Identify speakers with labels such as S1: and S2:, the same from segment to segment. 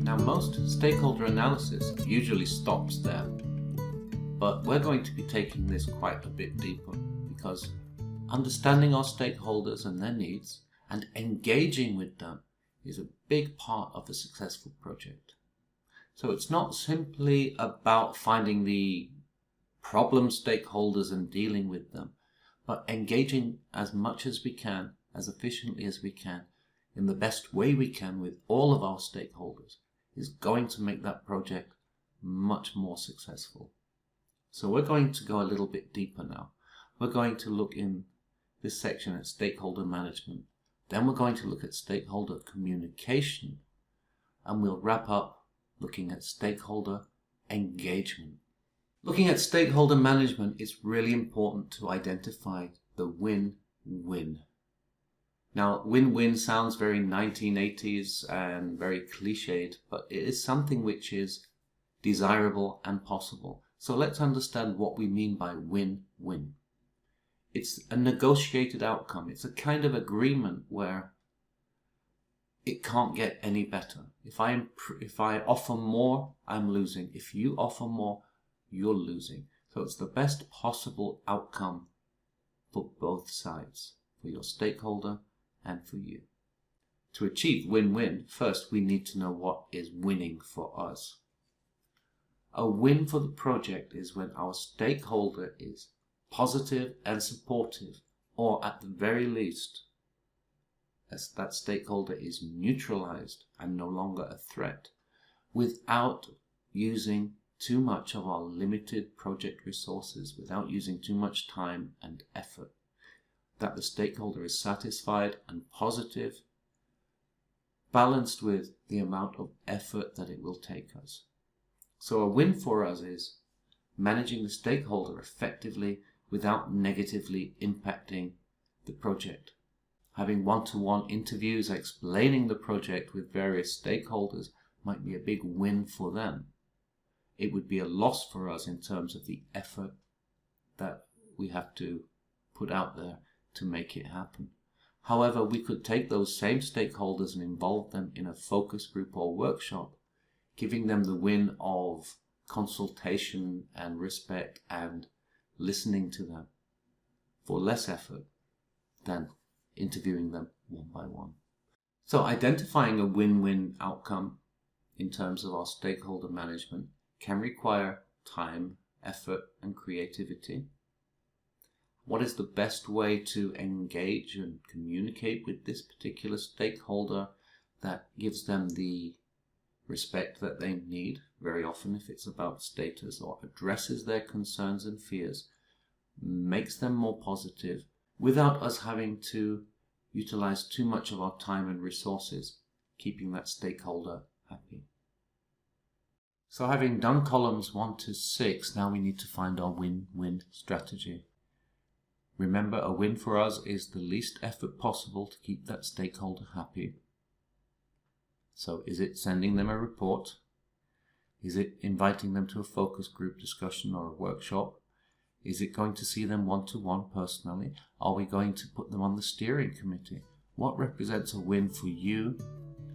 S1: Now, most stakeholder analysis usually stops there, but we're going to be taking this quite a bit deeper, because understanding our stakeholders and their needs and engaging with them is a big part of a successful project. So it's not simply about finding the problem stakeholders and dealing with them, but engaging as much as we can, as efficiently as we can, in the best way we can with all of our stakeholders is going to make that project much more successful. So we're going to go a little bit deeper now. We're going to look in this section at stakeholder management. Then we're going to look at stakeholder communication, and we'll wrap up looking at stakeholder engagement. Looking at stakeholder management, it's really important to identify the win-win. Now, win-win sounds very 1980s and very cliched, but it is something which is desirable and possible. So let's understand what we mean by win-win. It's a negotiated outcome. It's a kind of agreement where it can't get any better. If I offer more, I'm losing. If you offer more, you're losing. So it's the best possible outcome for both sides, for your stakeholder and for you. To achieve win-win, first we need to know what is winning for us. A win for the project is when our stakeholder is positive and supportive, or at the very least, as that stakeholder is neutralized and no longer a threat, without using too much of our limited project resources, without using too much time and effort. That the stakeholder is satisfied and positive, balanced with the amount of effort that it will take us. So a win for us is managing the stakeholder effectively without negatively impacting the project. Having one-to-one interviews explaining the project with various stakeholders might be a big win for them. It would be a loss for us in terms of the effort that we have to put out there to make it happen. However, we could take those same stakeholders and involve them in a focus group or workshop, giving them the win of consultation and respect and listening to them for less effort than interviewing them one by one. So identifying a win-win outcome in terms of our stakeholder management can require time, effort, and creativity. What is the best way to engage and communicate with this particular stakeholder that gives them the respect that they need? Very often, if it's about status, or addresses their concerns and fears, makes them more positive without us having to utilize too much of our time and resources, keeping that stakeholder happy. So having done columns 1 to 6, now we need to find our win-win strategy. Remember, a win for us is the least effort possible to keep that stakeholder happy. So is it sending them a report? Is it inviting them to a focus group discussion or a workshop? Is it going to see them one-to-one personally? Are we going to put them on the steering committee? What represents a win for you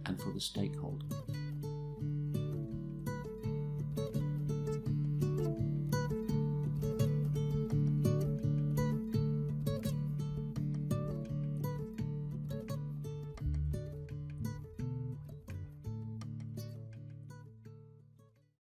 S1: and for the stakeholder?